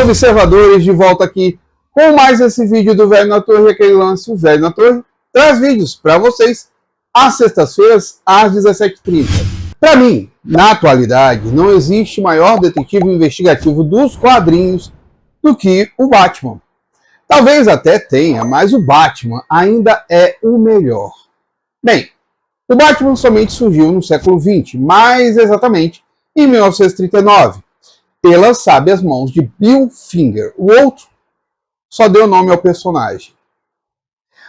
observadores, de volta aqui com mais esse vídeo do Velho na Torre, aquele lance, o Velho na Torre traz vídeos para vocês às sextas-feiras, às 17h30. Para mim, na atualidade, não existe maior detetive investigativo dos quadrinhos do que o Batman. Talvez até tenha, mas o Batman ainda é o melhor. Bem, o Batman somente surgiu no século XX, mais exatamente em 1939, pelas sábias mãos de Bill Finger. O outro só deu nome ao personagem.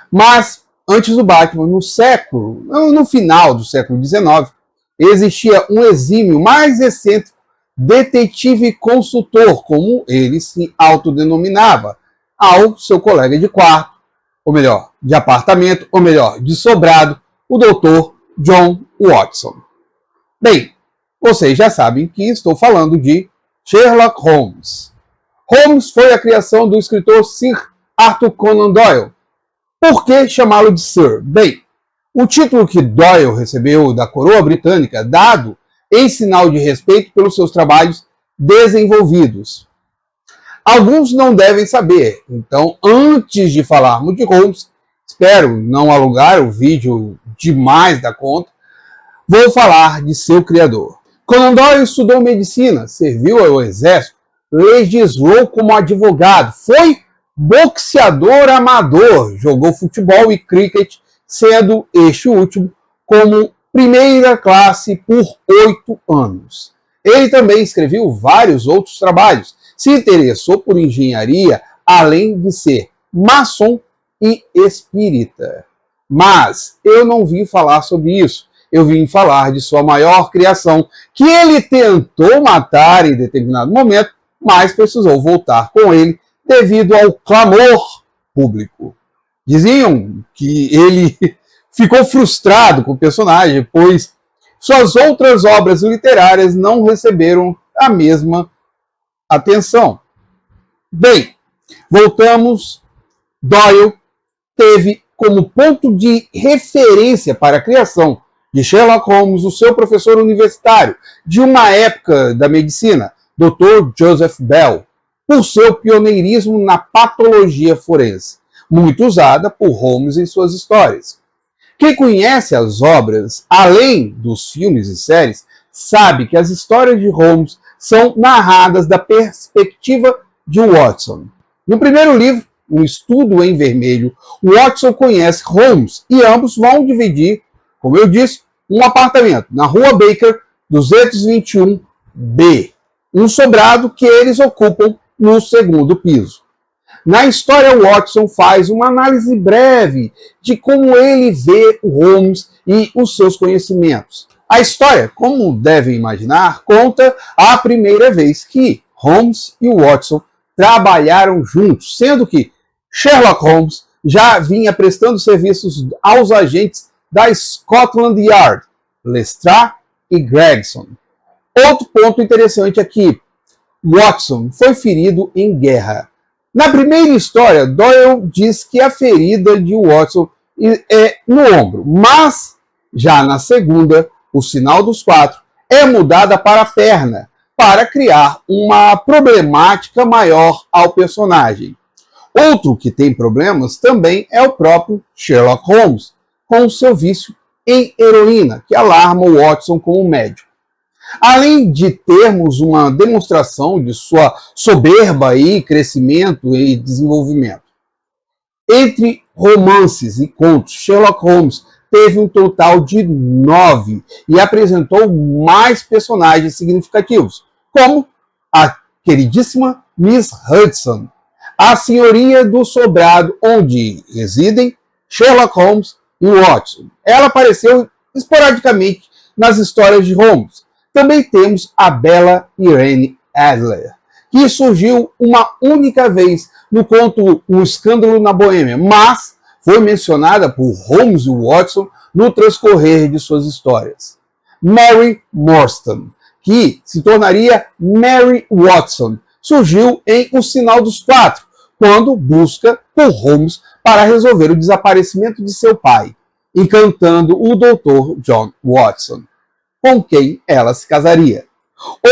Mas, antes do Batman, no final do século XIX, existia um exímio, mais excêntrico detetive consultor, como ele se autodenominava, ao seu colega de quarto, ou melhor, de apartamento, ou melhor, de sobrado, o Dr. John Watson. Bem, vocês já sabem que estou falando de Sherlock Holmes. Holmes foi a criação do escritor Sir Arthur Conan Doyle. Por que chamá-lo de Sir? Bem, o título que Doyle recebeu da coroa britânica, dado em sinal de respeito pelos seus trabalhos desenvolvidos. Alguns não devem saber, então antes de falarmos de Holmes, espero não alugar o vídeo demais da conta, vou falar de seu criador. Conan Doyle estudou medicina, serviu ao exército, legislou como advogado, foi boxeador amador, jogou futebol e cricket, sendo este último como primeira classe por 8 anos. Ele também escreveu vários outros trabalhos, se interessou por engenharia, além de ser maçom e espírita. Mas eu não vim falar sobre isso. Eu vim falar de sua maior criação, que ele tentou matar em determinado momento, mas precisou voltar com ele devido ao clamor público. Diziam que ele ficou frustrado com o personagem, pois suas outras obras literárias não receberam a mesma atenção. Bem, voltamos. Doyle teve como ponto de referência para a criação de Sherlock Holmes o seu professor universitário de uma época da medicina, Dr. Joseph Bell, por seu pioneirismo na patologia forense, muito usada por Holmes em suas histórias. Quem conhece as obras, além dos filmes e séries, sabe que as histórias de Holmes são narradas da perspectiva de Watson. No primeiro livro, Um Estudo em Vermelho, Watson conhece Holmes e ambos vão dividir, como eu disse, um apartamento na Rua Baker 221B, um sobrado que eles ocupam no segundo piso. Na história, Watson faz uma análise breve de como ele vê o Holmes e os seus conhecimentos. A história, como devem imaginar, conta a primeira vez que Holmes e Watson trabalharam juntos, sendo que Sherlock Holmes já vinha prestando serviços aos agentes da Scotland Yard, Lestrade e Gregson. Outro ponto interessante é que Watson foi ferido em guerra. Na primeira história, Doyle diz que a ferida de Watson é no ombro, mas já na segunda, o sinal dos 4 é mudada para a perna, para criar uma problemática maior ao personagem. Outro que tem problemas também é o próprio Sherlock Holmes, com seu vício em heroína, que alarma o Watson como médico. Além de termos uma demonstração de sua soberba e crescimento e desenvolvimento. Entre romances e contos, Sherlock Holmes teve um total de 9 e apresentou mais personagens significativos, como a queridíssima Miss Hudson, a senhoria do sobrado onde residem Sherlock Holmes e Watson. Ela apareceu esporadicamente nas histórias de Holmes. Também temos a bela Irene Adler, que surgiu uma única vez no conto Um Escândalo na Boêmia, mas foi mencionada por Holmes e Watson no transcorrer de suas histórias. Mary Morstan, que se tornaria Mary Watson, surgiu em O Sinal dos 4, quando busca por Holmes para resolver o desaparecimento de seu pai, encantando o Dr. John Watson, com quem ela se casaria.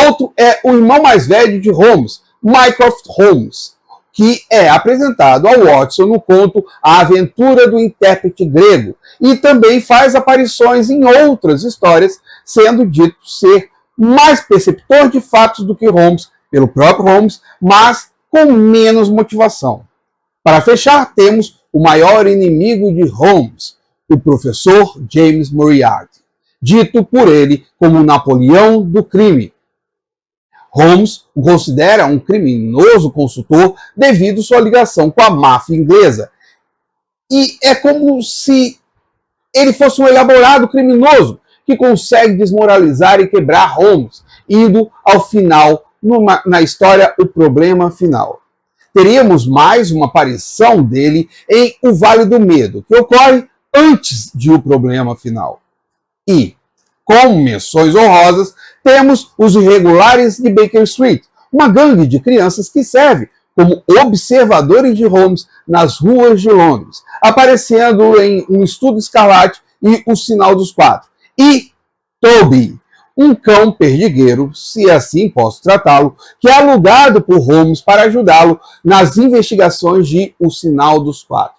Outro é o irmão mais velho de Holmes, Mycroft Holmes, que é apresentado ao Watson no conto A Aventura do Intérprete Grego, e também faz aparições em outras histórias, sendo dito ser mais perceptor de fatos do que Holmes, pelo próprio Holmes, mas com menos motivação. Para fechar, temos o maior inimigo de Holmes, o professor James Moriarty, dito por ele como o Napoleão do crime. Holmes o considera um criminoso consultor devido à sua ligação com a máfia inglesa. E é como se ele fosse um elaborado criminoso que consegue desmoralizar e quebrar Holmes, indo ao final, na história, o problema final. Teríamos mais uma aparição dele em O Vale do Medo, que ocorre antes de o problema final. E, como menções honrosas, temos os Irregulares de Baker Street, uma gangue de crianças que serve como observadores de Holmes nas ruas de Londres, aparecendo em Um Estudo Escarlate e O Sinal dos Quatro. E Toby, um cão perdigueiro, se assim posso tratá-lo, que é alugado por Holmes para ajudá-lo nas investigações de O Sinal dos Quatro.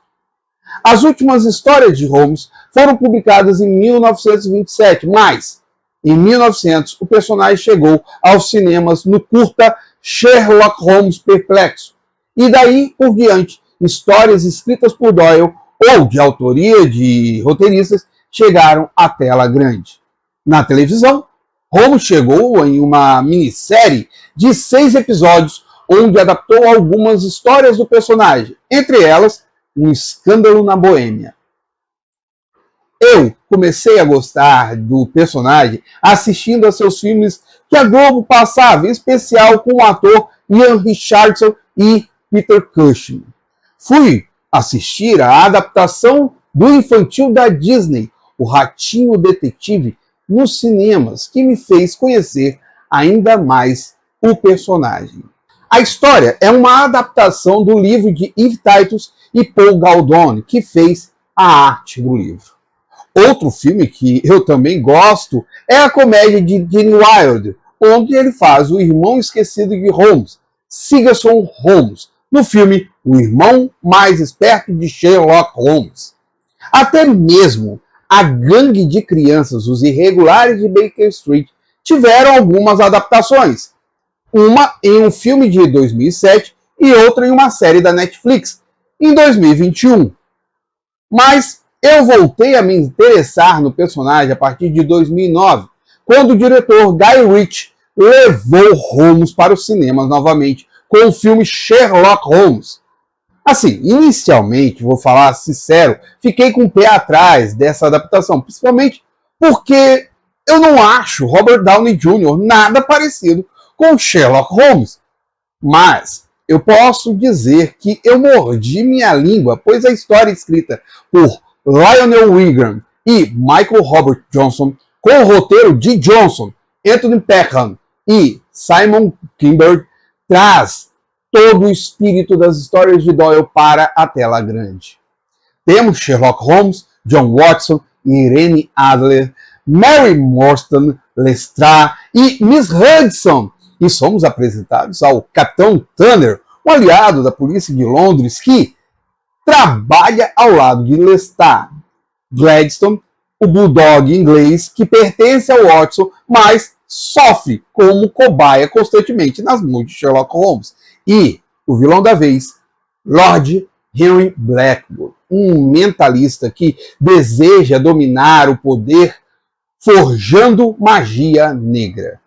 As últimas histórias de Holmes foram publicadas em 1927, mas em 1900 o personagem chegou aos cinemas no curta Sherlock Holmes Perplexo. E daí por diante, histórias escritas por Doyle ou de autoria de roteiristas chegaram à tela grande. Na televisão, Holmes chegou em uma minissérie de 6 episódios, onde adaptou algumas histórias do personagem, entre elas Um Escândalo na Boêmia. Eu comecei a gostar do personagem assistindo a seus filmes que a Globo passava, em especial com o ator Ian Richardson e Peter Cushing. Fui assistir a adaptação do infantil da Disney, O Ratinho Detetive, nos cinemas, que me fez conhecer ainda mais o personagem. A história é uma adaptação do livro de Eve Titus e Paul Galdone, que fez a arte do livro. Outro filme que eu também gosto é a comédia de Gene Wilder, onde ele faz o irmão esquecido de Holmes, Sigerson Holmes, no filme O Irmão Mais Esperto de Sherlock Holmes. Até mesmo a gangue de crianças, os Irregulares de Baker Street, tiveram algumas adaptações. Uma em um filme de 2007 e outra em uma série da Netflix, em 2021. Mas eu voltei a me interessar no personagem a partir de 2009, quando o diretor Guy Ritchie levou Holmes para os cinemas novamente, com o filme Sherlock Holmes. Assim, inicialmente, vou falar sincero, fiquei com o pé atrás dessa adaptação, principalmente porque eu não acho Robert Downey Jr. nada parecido com Sherlock Holmes. Mas eu posso dizer que eu mordi minha língua, pois a história escrita por Lionel Wigram e Michael Robert Johnson, com o roteiro de Johnson, Anthony Peckham e Simon Kinberg, traz todo o espírito das histórias de Doyle para a tela grande. Temos Sherlock Holmes, John Watson, Irene Adler, Mary Morstan, Lestrade e Miss Hudson. E somos apresentados ao Capitão Turner, um aliado da polícia de Londres que trabalha ao lado de Lestat, Gladstone, o bulldog inglês que pertence ao Watson, mas sofre como cobaia constantemente nas mãos de Sherlock Holmes. E o vilão da vez, Lord Henry Blackwood, um mentalista que deseja dominar o poder forjando magia negra.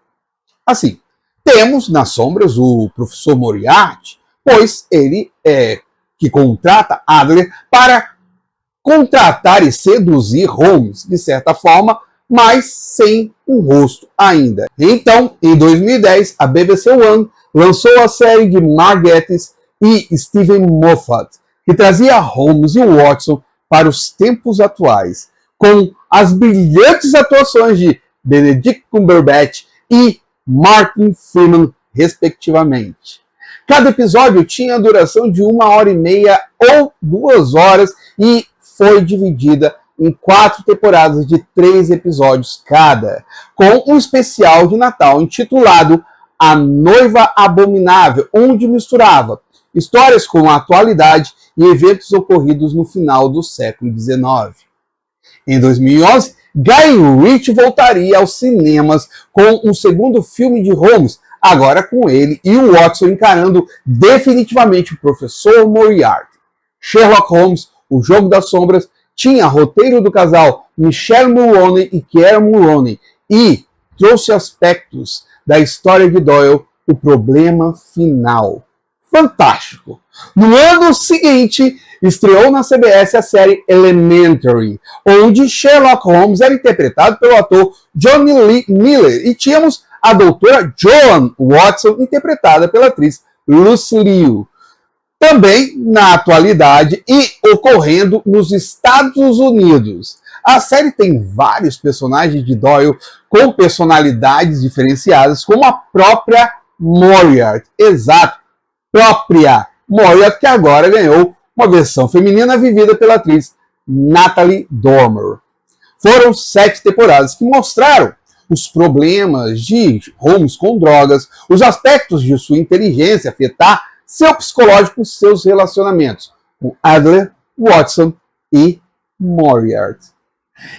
Assim, temos nas sombras o professor Moriarty, pois ele é que contrata Adler para contratar e seduzir Holmes, de certa forma, mas sem um rosto ainda. Então, em 2010, a BBC One lançou a série de Mark Gatiss e Steven Moffat, que trazia Holmes e Watson para os tempos atuais, com as brilhantes atuações de Benedict Cumberbatch e Martin Freeman, respectivamente. Cada episódio tinha a duração de 1h30 ou 2 horas e foi dividida em 4 temporadas de 3 episódios cada, com um especial de Natal intitulado A Noiva Abominável, onde misturava histórias com a atualidade e eventos ocorridos no final do século XIX. Em 2011, Guy Ritchie voltaria aos cinemas com um segundo filme de Holmes, agora com ele e o Watson encarando definitivamente o professor Moriarty. Sherlock Holmes, O Jogo das Sombras, tinha roteiro do casal Michelle Mulroney e Keira Mulroney e trouxe aspectos da história de Doyle, O Problema Final. Fantástico! No ano seguinte, estreou na CBS a série Elementary, onde Sherlock Holmes era interpretado pelo ator Johnny Lee Miller e tínhamos a doutora Joan Watson interpretada pela atriz Lucy Liu. Também na atualidade e ocorrendo nos Estados Unidos. A série tem vários personagens de Doyle com personalidades diferenciadas, como a própria Moriarty. Exato, própria Moriarty, que agora ganhou uma versão feminina vivida pela atriz Natalie Dormer. Foram 7 temporadas que mostraram os problemas de Holmes com drogas, os aspectos de sua inteligência afetar seu psicológico e seus relacionamentos com Adler, Watson e Moriarty.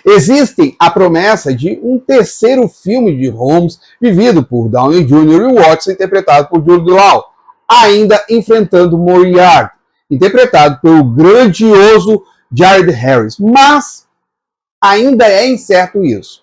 Existe a promessa de um terceiro filme de Holmes vivido por Downey Jr. e Watson interpretado por Jude Law, ainda enfrentando Moriarty, interpretado pelo grandioso Jared Harris, mas ainda é incerto isso.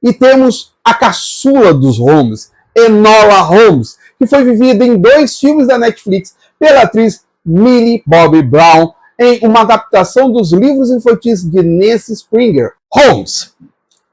E temos a caçula dos Holmes, Enola Holmes, que foi vivida em 2 filmes da Netflix pela atriz Millie Bobby Brown, em uma adaptação dos livros infantis de Nancy Springer. Holmes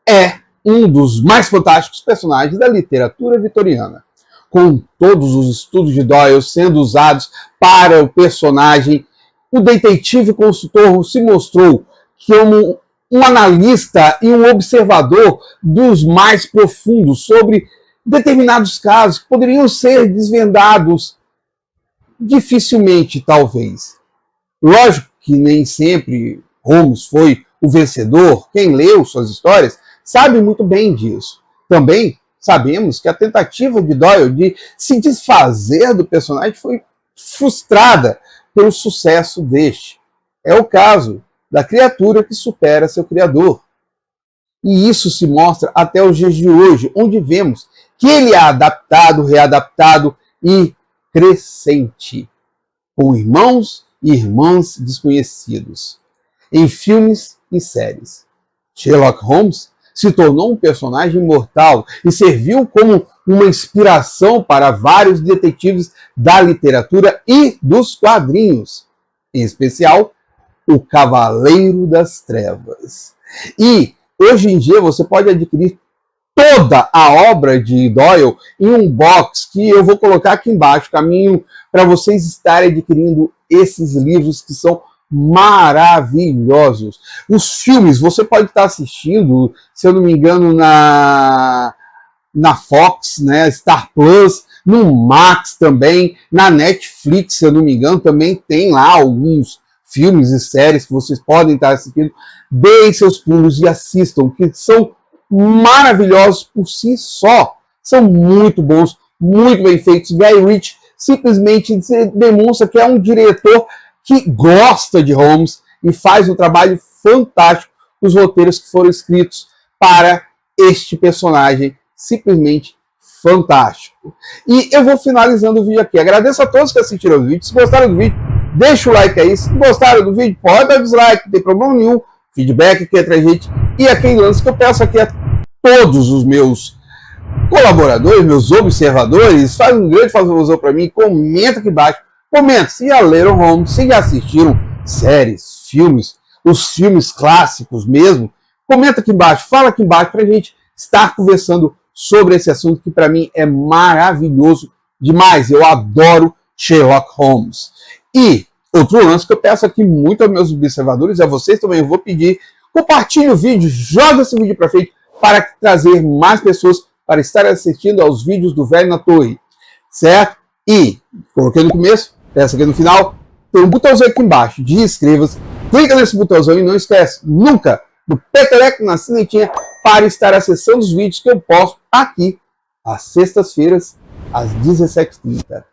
é um dos mais fantásticos personagens da literatura vitoriana, com todos os estudos de Doyle sendo usados para o personagem. O detetive consultor se mostrou como um analista e um observador dos mais profundos sobre determinados casos que poderiam ser desvendados dificilmente, talvez. Lógico que nem sempre Holmes foi o vencedor. Quem leu suas histórias sabe muito bem disso. Também sabemos que a tentativa de Doyle de se desfazer do personagem foi frustrada pelo sucesso deste. É o caso da criatura que supera seu criador. E isso se mostra até os dias de hoje, onde vemos que ele é adaptado, readaptado e crescente, com irmãos e irmãs desconhecidos, em filmes e séries. Sherlock Holmes se tornou um personagem imortal e serviu como uma inspiração para vários detetives da literatura e dos quadrinhos, em especial o Cavaleiro das Trevas. E hoje em dia você pode adquirir toda a obra de Doyle em um box que eu vou colocar aqui embaixo, caminho para vocês estarem adquirindo esses livros que são maravilhosos. Os filmes você pode estar assistindo, se eu não me engano, na Fox, né, Star Plus, no Max também, na Netflix, se eu não me engano, também tem lá alguns filmes e séries que vocês podem estar assistindo. Deem seus pulos e assistam, que são maravilhosos por si só. São muito bons, muito bem feitos. Guy Ritchie simplesmente demonstra que é um diretor que gosta de Holmes e faz um trabalho fantástico nos roteiros que foram escritos para este personagem, simplesmente fantástico. E eu vou finalizando o vídeo aqui. Agradeço a todos que assistiram o vídeo. Se gostaram do vídeo, deixa o like aí. Se gostaram do vídeo, pode dar dislike, não tem problema nenhum. Feedback aqui entre a gente. E aquele lance que eu peço aqui a todos os meus colaboradores, meus observadores, faz um grande favor para mim, comenta aqui embaixo. Comenta se já leram Holmes, se já assistiram séries, filmes, os filmes clássicos mesmo. Comenta aqui embaixo, fala aqui embaixo para a gente estar conversando sobre esse assunto que para mim é maravilhoso demais. Eu adoro Sherlock Holmes. E outro lance que eu peço aqui muito aos meus observadores, a vocês também eu vou pedir, compartilhe o vídeo, joga esse vídeo para frente para trazer mais pessoas para estar assistindo aos vídeos do Velho na Torre, certo? E, coloquei no começo, peço aqui no final, tem um botãozinho aqui embaixo de inscreva-se, clica nesse botãozinho e não esquece nunca do peteleco na sinetinha para estar acessando os vídeos que eu posto aqui às sextas-feiras, às 17h30.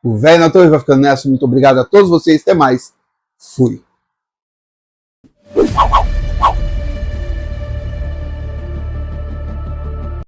O Velho na Torre vai ficando nessa. Muito obrigado a todos vocês. Até mais. Fui.